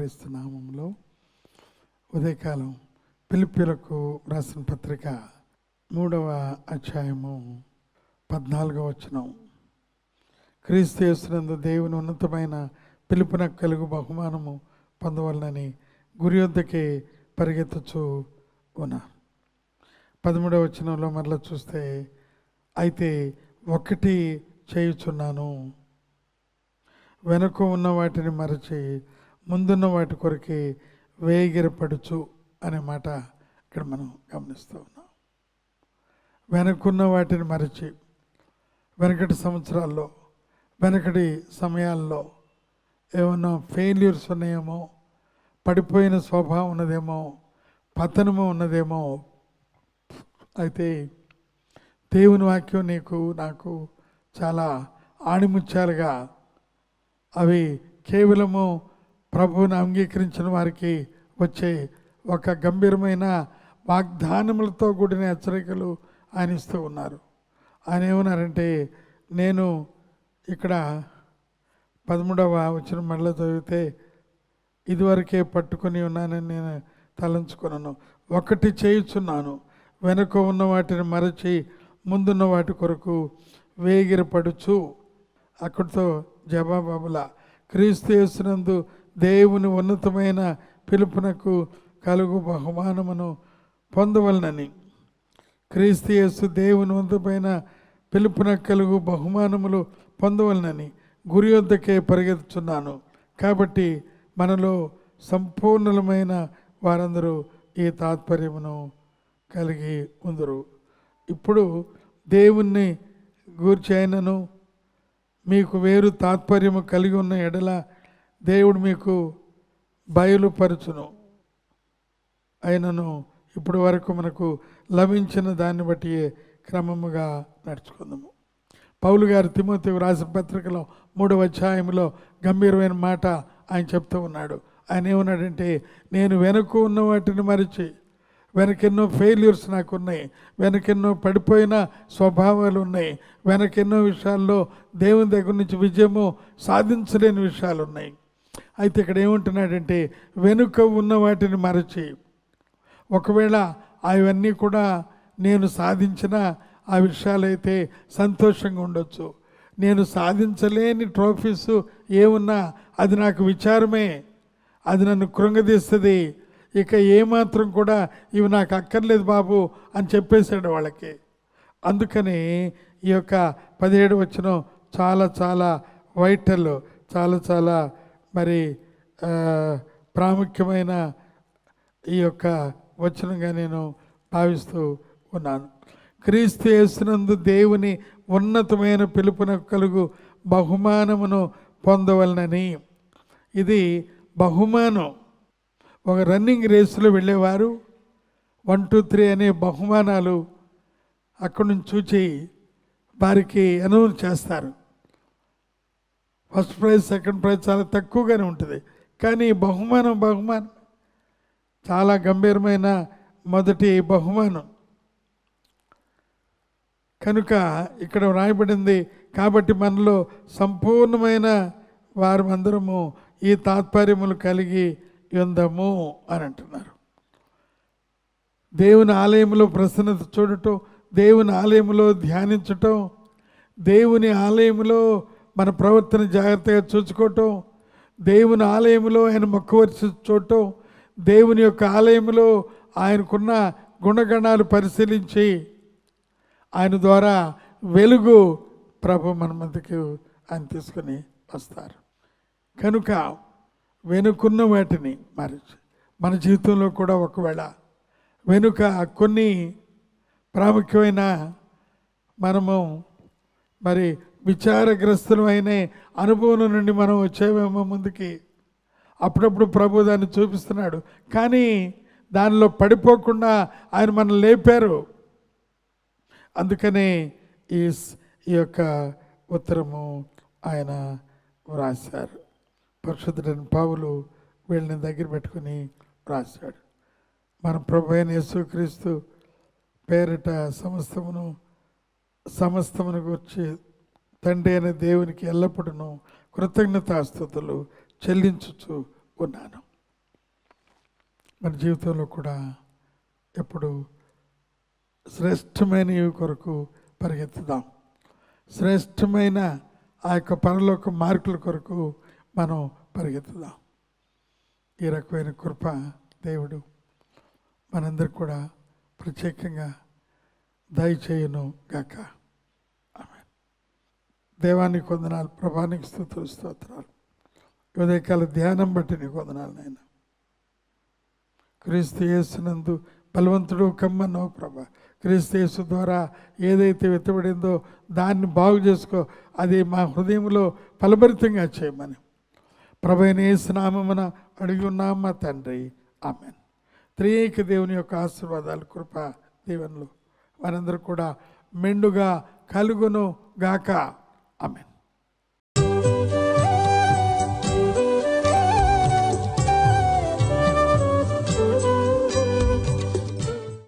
క్రీస్తు నామములో ఉదయకాలం ఫిలిప్పీయులకు రాసిన పత్రిక 3వ అధ్యాయము 14వ వచనం. క్రీస్తు యేసునందు దేవుని ఉన్నతమైన పిలుపునకు కలుగు బహుమానము పొందవలనని గురి వద్దకే పరిగెత్తుచూ ఉన్నా. 13వ వచనంలో మరలా చూస్తే, అయితే ఒకటి చేయుచున్నాను, వెనుక ఉన్న వాటిని మరచి ముందున్న వాటి కొరకే వేగిరపడుచు అనే మాట ఇక్కడ మనం గమనిస్తూ ఉన్నాం. వెనకున్న వాటిని మరచి, వెనకటి సంవత్సరాల్లో వెనకటి సమయాల్లో ఏమన్నా ఫెయిల్యూర్స్ ఉన్నాయేమో, పడిపోయిన స్వభావం ఉన్నదేమో, పతనము ఉన్నదేమో. అయితే దేవుని వాక్యం నీకు నాకు చాలా ఆణిముత్యాలుగా, అవి కేవలము ప్రభువుని అంగీకరించిన వారికి వచ్చే ఒక గంభీరమైన వాగ్దానములతో కూడిన హెచ్చరికలు ఆయన ఇస్తూ ఉన్నారు. ఆయన ఏమన్నారంటే, నేను ఇక్కడ 13వ వచనం మళ్ళీ చదివితే, ఇదివరకే పట్టుకొని ఉన్నానని నేను తలంచుకున్నాను, ఒకటి చేయుచున్నాను, వెనుక ఉన్న వాటిని మరచి ముందున్న వాటి కొరకు వేగిరపడుచు. అక్కడితో జవాబుల క్రీస్తు యేసునందు దేవుని ఉన్నతమైన పిలుపునకు కలుగు బహుమానమును పొందవలనని, క్రీస్తు యేసు దేవుని ఉన్నతమైన పిలుపునకు కలుగు బహుమానములు పొందవలనని గురి వద్దకే పరిగెత్తుచున్నాను. కాబట్టి మనలో సంపూర్ణమైన వారందరూ ఈ తాత్పర్యమును కలిగి ఉందరు. ఇప్పుడు దేవుణ్ణి గూర్చి అయినను మీకు వేరు తాత్పర్యము కలిగి ఉన్న ఎడల దేవుడు మీకు బయలుపరచును. అయినను ఇప్పుడు వరకు మనకు లభించిన దాన్ని బట్టి క్రమముగా నడుచుకుందాము. పౌలు గారు తిమోతికి రాసిన పత్రికలో 3వ అధ్యాయంలో గంభీరమైన మాట ఆయన చెప్తూ ఉన్నాడు. ఆయన ఏమన్నాడంటే, నేను వెనుక ఉన్న వాటిని మరిచి, వెనకెన్నో ఫెయిల్యూర్స్ నాకున్నాయి, వెనకెన్నో పడిపోయిన స్వభావాలు ఉన్నాయి, వెనకెన్నో విషయాల్లో దేవుని దగ్గర నుంచి విజయము సాధించలేని విషయాలు ఉన్నాయి. అయితే ఇక్కడ ఏమంటున్నాడంటే, వెనుక ఉన్న వాటిని మరచి, ఒకవేళ అవన్నీ కూడా నేను సాధించిన ఆ విషయాలైతే సంతోషంగా ఉండొచ్చు, నేను సాధించలేని ట్రోఫీస్ ఏమున్నా అది నాకు విచారమే, అది నన్ను కృంగదీస్తుంది, ఇక ఏమాత్రం కూడా ఇవి నాకు అక్కర్లేదు బాబు అని చెప్పేశాడు వాళ్ళకి. అందుకని ఈ యొక్క 17వ వచనం చాలా చాలా వైటల్, చాలా చాలా మరి ప్రాముఖ్యమైన ఈ యొక్క వచనంగా నేను భావిస్తూ ఉన్నాను. క్రీస్తు యేసునందు దేవుని ఉన్నతమైన పిలుపునకు కలుగు బహుమానమును పొందవలనని. ఇది బహుమానం. ఒక రన్నింగ్ రేసులో వెళ్ళేవారు 1, 2, 3 అనే బహుమానాలు అక్కడి నుంచి చూచి వారికి అనౌన్స్ చేస్తారు. ఫస్ట్ ప్రైజ్, సెకండ్ ప్రైజ్ చాలా తక్కువగానే ఉంటుంది, కానీ బహుమానం చాలా గంభీరమైన మొదటి బహుమానం. కనుక ఇక్కడ వ్రాయబడింది, కాబట్టి మనలో సంపూర్ణమైన వారమందరము ఈ తాత్పర్యములు కలిగి ఉందము అని అంటున్నారు. దేవుని ఆలయంలో ప్రసన్నత చూడటం, దేవుని ఆలయంలో ధ్యానించటం, దేవుని ఆలయంలో మన ప్రవర్తన జాగ్రత్తగా చూసుకోవటం, దేవుని ఆలయంలో ఆయన మొక్కవరిచి చూడటం, దేవుని యొక్క ఆలయంలో ఆయనకున్న గుణగణాలు పరిశీలించి ఆయన ద్వారా వెలుగు ప్రభు మన మధ్యకి ఆయన తీసుకొని వస్తారు. కనుక వెనుకున్న వాటిని మరచి, మన జీవితంలో కూడా ఒకవేళ వెనుక కొన్ని ప్రాముఖ్యమైన మనము మరి విచారగ్రస్తులమైన అనుభవం నుండి మనం వచ్చేవేమో ముందుకి, అప్పుడప్పుడు ప్రభు దాన్ని చూపిస్తున్నాడు, కానీ దానిలో పడిపోకుండా ఆయన మనం లేపారు. అందుకనే ఈ యొక్క ఉత్తరము ఆయన వ్రాశారు. పరిశుద్ధుడైన పౌలు వీళ్ళని దగ్గర పెట్టుకుని రాశాడు. మన ప్రభు అయిన యేసుక్రీస్తు పేరిట సమస్తమును గురించి తండ్రి అయిన దేవునికి ఎల్లప్పుడూ కృతజ్ఞతాస్తుతులు చెల్లించుచు ఉన్నాను. మన జీవితంలో కూడా ఎప్పుడు శ్రేష్టమైన కొరకు పరిగెత్తుదాం. శ్రేష్టమైన ఆ యొక్క పరలోక మార్కుల కొరకు మనం పరిగెత్తుదాం. ఈ రకమైన కృప దేవుడు మనందరికి కూడా ప్రత్యేకంగా దయచేయును గాక. ఆమేన్. దేవానికి వందనాలు, ప్రభానికి స్తుతులు స్తోత్రాలు. ఉదయకాల ధ్యానం బట్టి నీకు వందనాలు నాయన. క్రీస్తు యేసునందు బలవంతుడు కమ్మన్నావు ప్రభా. క్రీస్తు యేసు ద్వారా ఏదైతే వెతబడిందో దాన్ని బాగు చేసుకో, అది మా హృదయంలో ఫలభరితంగా చేయమని ప్రభువైన యేసు నామమున అడిగి ఉన్నాం మా తండ్రి. ఆమేన్. త్రియేక దేవుని యొక్క ఆశీర్వాదాలు, కృప, దీవెనలు మనందరూ కూడా మెండుగా కలుగును గాక. ఆమేన్.